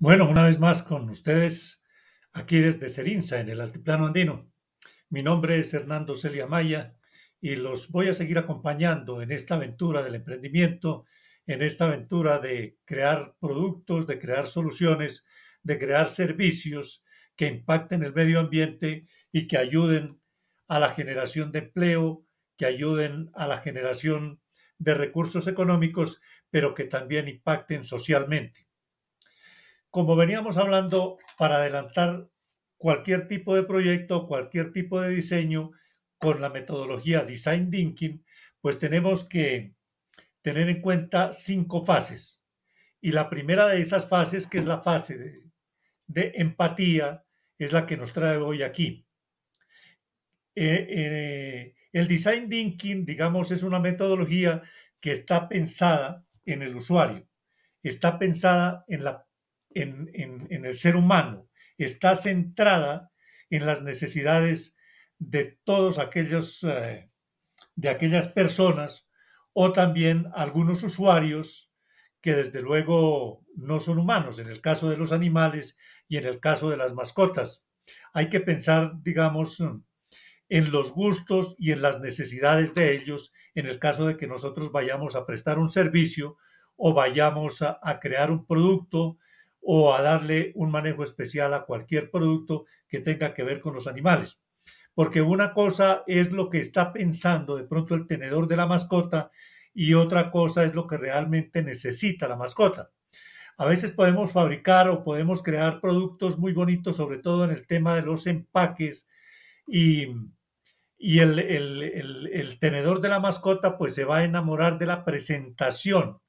Bueno, una vez más con ustedes aquí desde Cerinza, en el Altiplano Andino. Mi nombre es Hernando Celia Maya y los voy a seguir acompañando en esta aventura del emprendimiento, en esta aventura de crear productos, de crear soluciones, de crear servicios que impacten el medio ambiente y que ayuden a la generación de empleo, que ayuden a la generación de recursos económicos, pero que también impacten socialmente. Como veníamos hablando, para adelantar cualquier tipo de proyecto, cualquier tipo de diseño con la metodología Design Thinking, pues tenemos que tener en cuenta 5 fases. Y la primera de esas fases, que es la fase de empatía, es la que nos trae hoy aquí. El Design Thinking, digamos, es una metodología que está pensada en el usuario, está pensada en el ser humano, está centrada en las necesidades de todos aquellos, de aquellas personas o también algunos usuarios que desde luego no son humanos, en el caso de los animales y en el caso de las mascotas. Hay que pensar, digamos, en los gustos y en las necesidades de ellos en el caso de que nosotros vayamos a prestar un servicio o vayamos a crear un producto o a darle un manejo especial a cualquier producto que tenga que ver con los animales. Porque una cosa es lo que está pensando de pronto el tenedor de la mascota y otra cosa es lo que realmente necesita la mascota. A veces podemos fabricar o podemos crear productos muy bonitos, sobre todo en el tema de los empaques, y, y el tenedor de la mascota pues se va a enamorar de la presentación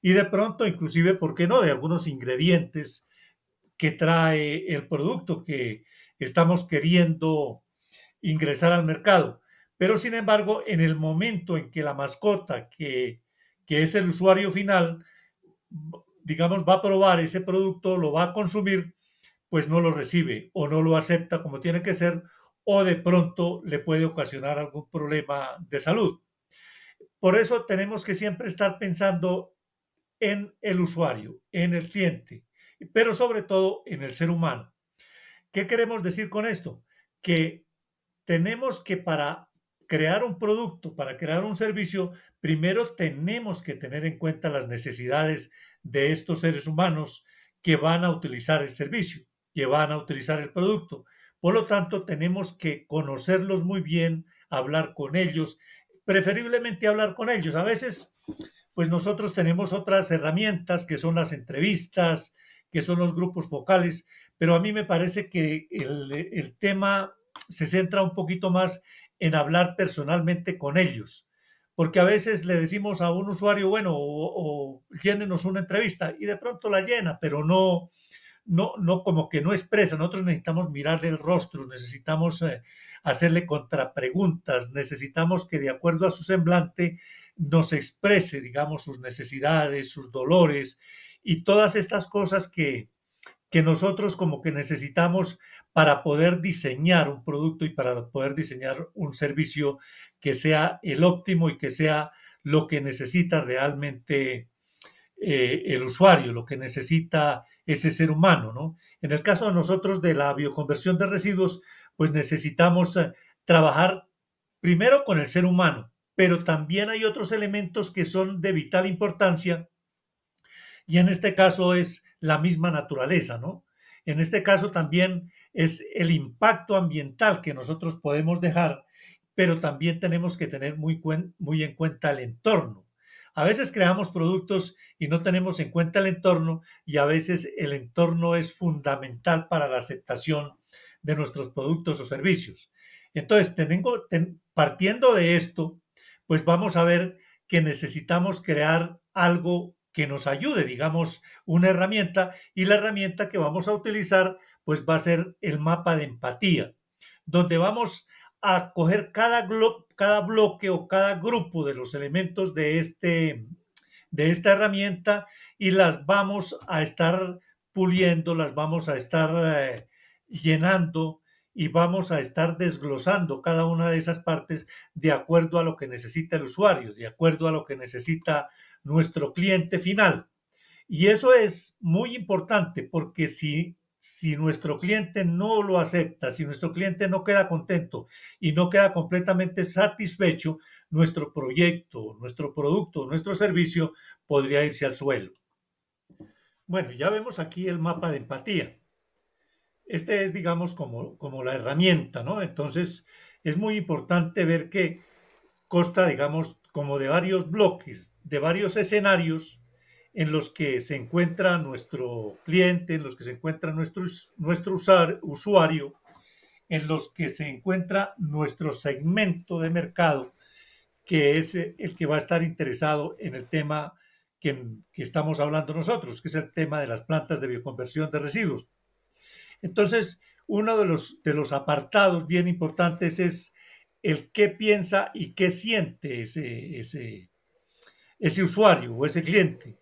y de pronto inclusive, ¿por qué no?, de algunos ingredientes que trae el producto que estamos queriendo ingresar al mercado. Pero sin embargo, en el momento en que la mascota, que es el usuario final, digamos, va a probar ese producto, lo va a consumir, pues no lo recibe o no lo acepta como tiene que ser, o de pronto le puede ocasionar algún problema de salud. Por eso tenemos que siempre estar pensando en el usuario, en el cliente, pero sobre todo en el ser humano. ¿Qué queremos decir con esto? Que tenemos que, para crear un producto, para crear un servicio, primero tenemos que tener en cuenta las necesidades de estos seres humanos que van a utilizar el servicio, que van a utilizar el producto. Por lo tanto, tenemos que conocerlos muy bien, hablar con ellos, preferiblemente hablar con ellos. A veces, pues nosotros tenemos otras herramientas que son las entrevistas, que son los grupos vocales, pero a mí me parece que el tema se centra un poquito más en hablar personalmente con ellos. Porque a veces le decimos a un usuario, bueno, o llénenos una entrevista y de pronto la llena, pero no como que no expresa. Nosotros necesitamos mirarle el rostro, necesitamos hacerle contrapreguntas, necesitamos que de acuerdo a su semblante nos exprese, digamos, sus necesidades, sus dolores y todas estas cosas que nosotros como que necesitamos para poder diseñar un producto y para poder diseñar un servicio que sea el óptimo y que sea lo que necesita realmente el usuario, lo que necesita ese ser humano, ¿no? En el caso de nosotros de la bioconversión de residuos, pues necesitamos trabajar primero con el ser humano, pero también hay otros elementos que son de vital importancia y en este caso es la misma naturaleza, ¿no? En este caso también es el impacto ambiental que nosotros podemos dejar, pero también tenemos que tener muy en cuenta el entorno. A veces creamos productos y no tenemos en cuenta el entorno y a veces el entorno es fundamental para la aceptación de nuestros productos o servicios. Entonces, partiendo de esto, pues vamos a ver que necesitamos crear algo que nos ayude, digamos, una herramienta, y la herramienta que vamos a utilizar pues va a ser el mapa de empatía, donde vamos a coger cada bloque o cada grupo de los elementos de esta herramienta y las vamos a estar puliendo, las vamos a estar llenando y vamos a estar desglosando cada una de esas partes de acuerdo a lo que necesita el usuario, de acuerdo a lo que necesita nuestro cliente final. Y eso es muy importante porque si nuestro cliente no lo acepta, si nuestro cliente no queda contento y no queda completamente satisfecho, nuestro proyecto, nuestro producto, nuestro servicio podría irse al suelo. Bueno, ya vemos aquí el mapa de empatía. Este es, digamos, como la herramienta, ¿no? Entonces, es muy importante ver que consta, digamos, como de varios bloques, de varios escenarios en los que se encuentra nuestro cliente, en los que se encuentra nuestro usuario, en los que se encuentra nuestro segmento de mercado, que es el que va a estar interesado en el tema que estamos hablando nosotros, que es el tema de las plantas de bioconversión de residuos. Entonces, uno de los apartados bien importantes es el qué piensa y qué siente ese usuario o ese cliente.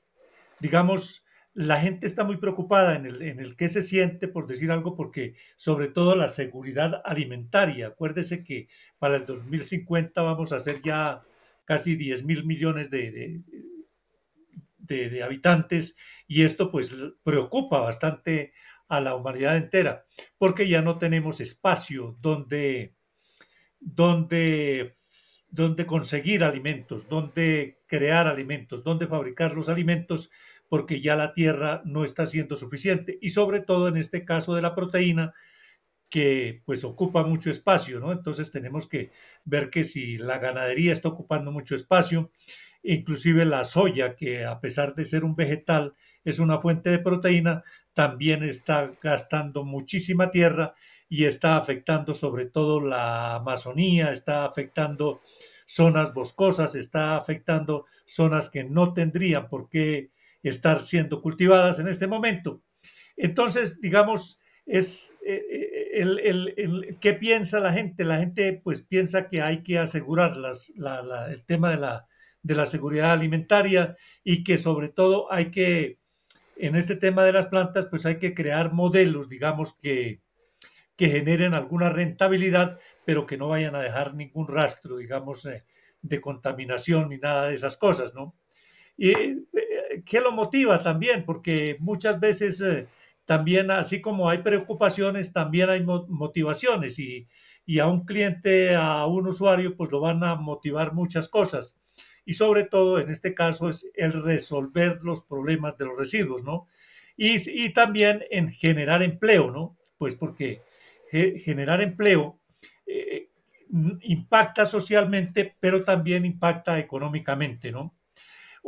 Digamos, la gente está muy preocupada en el qué se siente, por decir algo, porque sobre todo la seguridad alimentaria. Acuérdese que para el 2050 vamos a ser ya casi 10.000 millones de habitantes y esto pues preocupa bastante a la humanidad entera porque ya no tenemos espacio donde, donde conseguir alimentos, donde crear alimentos, donde fabricar los alimentos, porque ya la tierra no está siendo suficiente. Y sobre todo en este caso de la proteína, que pues ocupa mucho espacio, ¿no? Entonces tenemos que ver que si la ganadería está ocupando mucho espacio, inclusive la soya, que a pesar de ser un vegetal, es una fuente de proteína, también está gastando muchísima tierra y está afectando sobre todo la Amazonía, está afectando zonas boscosas, está afectando zonas que no tendrían por qué estar siendo cultivadas en este momento. Entonces, digamos, es ¿qué piensa la gente? La gente pues piensa que hay que asegurar el tema de la seguridad alimentaria y que sobre todo hay que, en este tema de las plantas, pues hay que crear modelos, digamos, que generen alguna rentabilidad, pero que no vayan a dejar ningún rastro, digamos, de contaminación ni nada de esas cosas, ¿no? ¿Y qué lo motiva también? Porque muchas veces también, así como hay preocupaciones, también hay motivaciones y a un cliente, a un usuario, pues lo van a motivar muchas cosas. Y sobre todo, en este caso, es el resolver los problemas de los residuos, ¿no? Y también en generar empleo, ¿no? Pues porque generar empleo eh, impacta socialmente, pero también impacta económicamente, ¿no?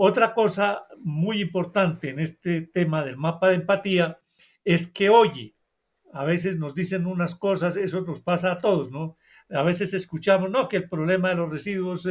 Otra cosa muy importante en este tema del mapa de empatía es que oye, a veces nos dicen unas cosas, eso nos pasa a todos, ¿no? A veces escuchamos, no, que el problema de los residuos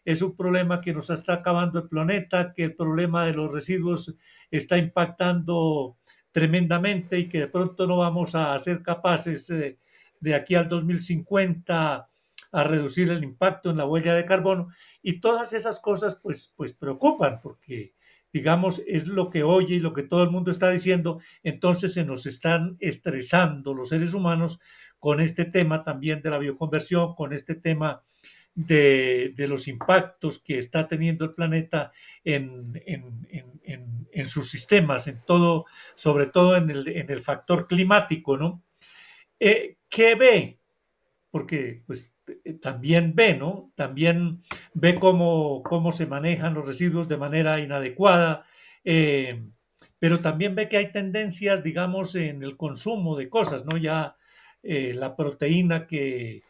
es un problema que nos está acabando el planeta, que el problema de los residuos está impactando tremendamente y que de pronto no vamos a ser capaces de aquí al 2050 a reducir el impacto en la huella de carbono. Y todas esas cosas pues preocupan porque, digamos, es lo que oye y lo que todo el mundo está diciendo, entonces se nos están estresando los seres humanos con este tema también de la bioconversión, con este tema de los impactos que está teniendo el planeta en sus sistemas, en todo, sobre todo en el factor climático, ¿no? ¿Qué ve? Porque pues también ve, ¿no? También ve cómo se manejan los residuos de manera inadecuada, eh, pero también ve que hay tendencias, digamos, en el consumo de cosas, ¿no? Ya la proteína que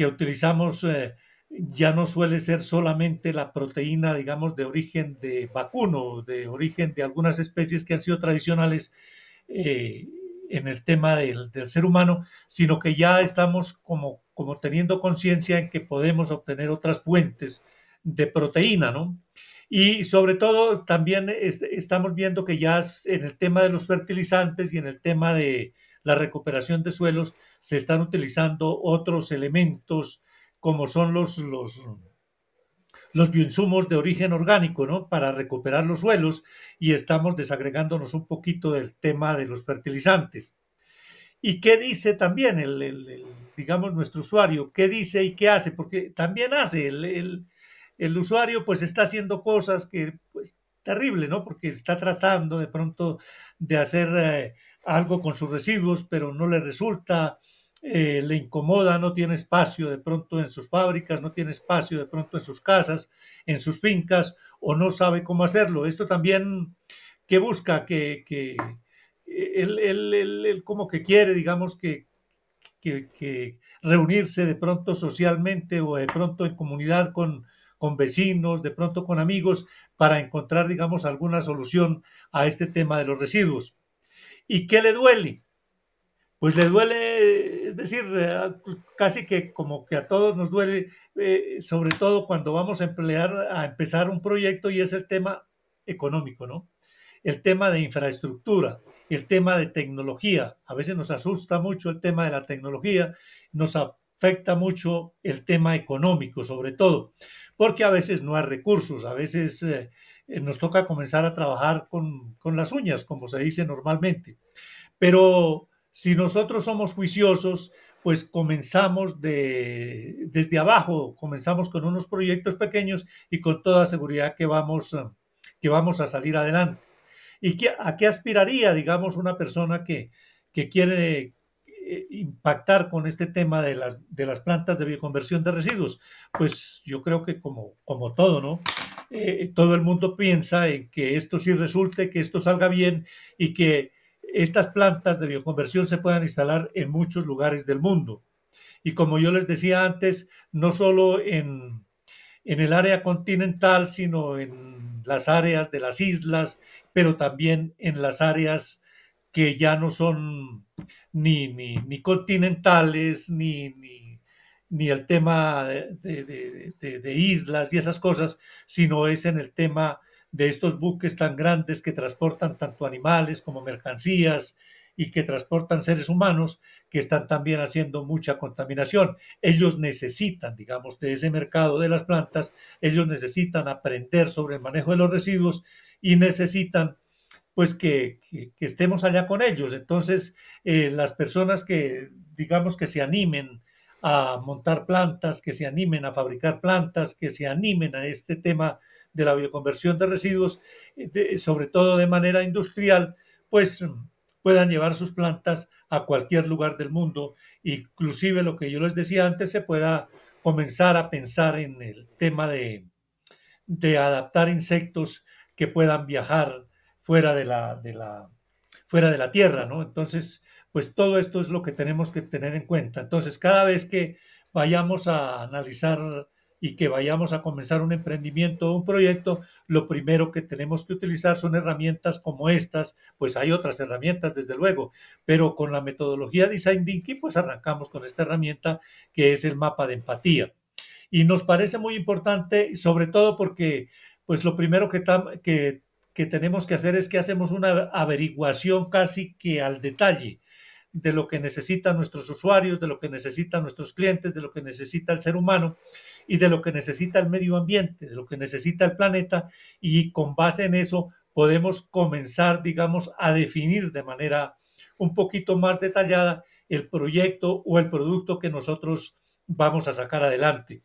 utilizamos ya no suele ser solamente la proteína, digamos, de origen de vacuno, de origen de algunas especies que han sido tradicionales eh, en el tema del ser humano, sino que ya estamos como teniendo conciencia en que podemos obtener otras fuentes de proteína, ¿no? Y sobre todo también estamos viendo que ya en el tema de los fertilizantes y en el tema de la recuperación de suelos se están utilizando otros elementos como son los bioinsumos de origen orgánico, ¿no? Para recuperar los suelos y estamos desagregándonos un poquito del tema de los fertilizantes. ¿Y qué dice también digamos, nuestro usuario? ¿Qué dice y qué hace? Porque también hace. El usuario pues está haciendo cosas que pues terrible, ¿no? Porque está tratando de pronto de hacer algo con sus residuos, pero no le resulta, le incomoda, no tiene espacio de pronto en sus fábricas, no tiene espacio de pronto en sus casas, en sus fincas, o no sabe cómo hacerlo. Esto también que busca que él como que quiere, digamos, que reunirse de pronto socialmente o de pronto en comunidad con vecinos, de pronto con amigos, para encontrar, digamos, alguna solución a este tema de los residuos. ¿Y qué le duele? Pues le duele, es decir, casi que como que a todos nos duele, sobre todo cuando vamos a empezar un proyecto y es el tema económico, ¿no? El tema de infraestructura, el tema de tecnología. A veces nos asusta mucho el tema de la tecnología, nos afecta mucho el tema económico, sobre todo, porque a veces no hay recursos, a veces nos toca comenzar a trabajar con las uñas, como se dice normalmente. Pero si nosotros somos juiciosos, pues comenzamos desde abajo, comenzamos con unos proyectos pequeños y con toda seguridad que vamos a salir adelante. ¿Y a qué aspiraría, digamos, una persona que quiere impactar con este tema de las plantas de bioconversión de residuos? Pues yo creo que como todo, ¿no? Todo el mundo piensa en que esto sí resulte, que esto salga bien y que estas plantas de bioconversión se puedan instalar en muchos lugares del mundo. Y como yo les decía antes, no solo en el área continental, sino en las áreas de las islas, pero también en las áreas que ya no son ni continentales, ni el tema de islas y esas cosas, sino es en el tema de estos buques tan grandes que transportan tanto animales como mercancías y que transportan seres humanos que están también haciendo mucha contaminación. Ellos necesitan, digamos, de ese mercado de las plantas, ellos necesitan aprender sobre el manejo de los residuos y necesitan pues que estemos allá con ellos. Entonces, las personas que, digamos, que se animen a montar plantas, que se animen a fabricar plantas, que se animen a este tema de la bioconversión de residuos, sobre todo de manera industrial, pues puedan llevar sus plantas a cualquier lugar del mundo. Inclusive lo que yo les decía antes, se pueda comenzar a pensar en el tema de adaptar insectos que puedan viajar fuera fuera de la Tierra, ¿no? Entonces, pues todo esto es lo que tenemos que tener en cuenta. Entonces, cada vez que vayamos a analizar y que vayamos a comenzar un emprendimiento o un proyecto, lo primero que tenemos que utilizar son herramientas como estas, pues hay otras herramientas desde luego, pero con la metodología Design Thinking, pues arrancamos con esta herramienta que es el mapa de empatía. Y nos parece muy importante, sobre todo porque pues lo primero que tenemos que hacer es que hacemos una averiguación casi que al detalle de lo que necesitan nuestros usuarios, de lo que necesitan nuestros clientes, de lo que necesita el ser humano y de lo que necesita el medio ambiente, de lo que necesita el planeta, y con base en eso podemos comenzar, digamos, a definir de manera un poquito más detallada el proyecto o el producto que nosotros vamos a sacar adelante.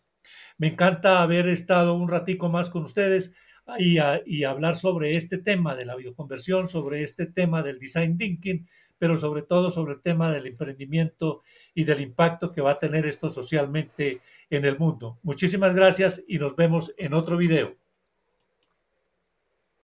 Me encanta haber estado un ratico más con ustedes y hablar sobre este tema de la bioconversión, sobre este tema del design thinking, pero sobre todo sobre el tema del emprendimiento y del impacto que va a tener esto socialmente en el mundo. Muchísimas gracias y nos vemos en otro video.